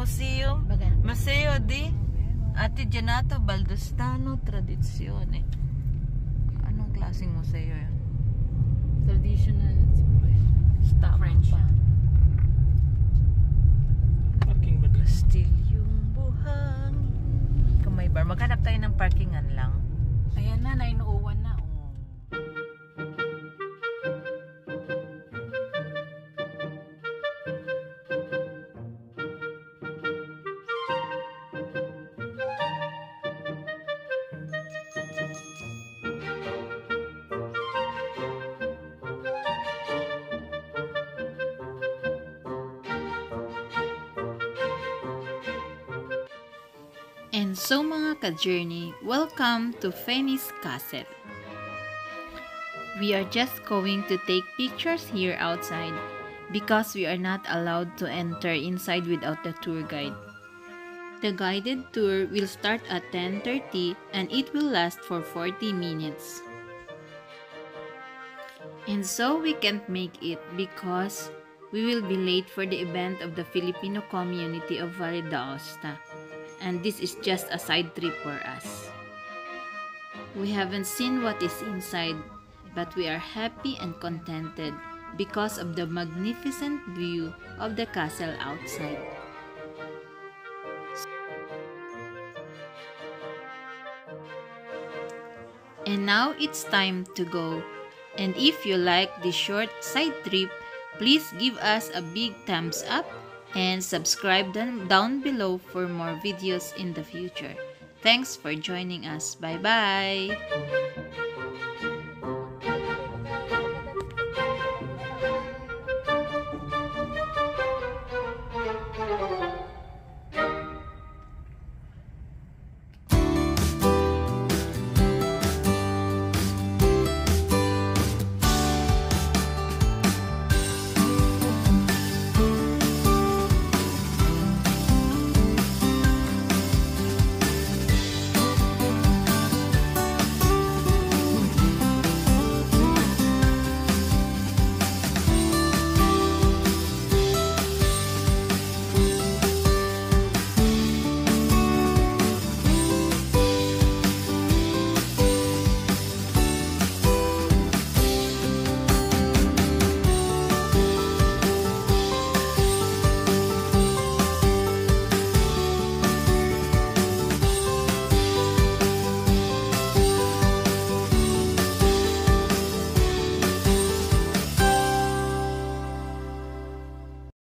Museum. Maganda. Museo di Artigianato Valdostano Tradizione. Anong klaseng museo yun? Traditional siguro yun. French. Pa. Parking ba? Kastilyong buhangin. Kung may bar, maghanap tayo ng parkingan lang. Ayan na, 901 na. Oh. And so mga ka-journey, welcome to Venice Castle. We are just going to take pictures here outside because we are not allowed to enter inside without the tour guide. The guided tour will start at 10:30 and it will last for 40 minutes. And so we can't make it because we will be late for the event of the Filipino community of Valle d'Aosta. And this is just a side trip for us. We haven't seen what is inside, but we are happy and contented because of the magnificent view of the castle outside. And now it's time to go. And if you like this short side trip, please give us a big thumbs up and subscribe down below for more videos in the future. Thanks for joining us. Bye-bye!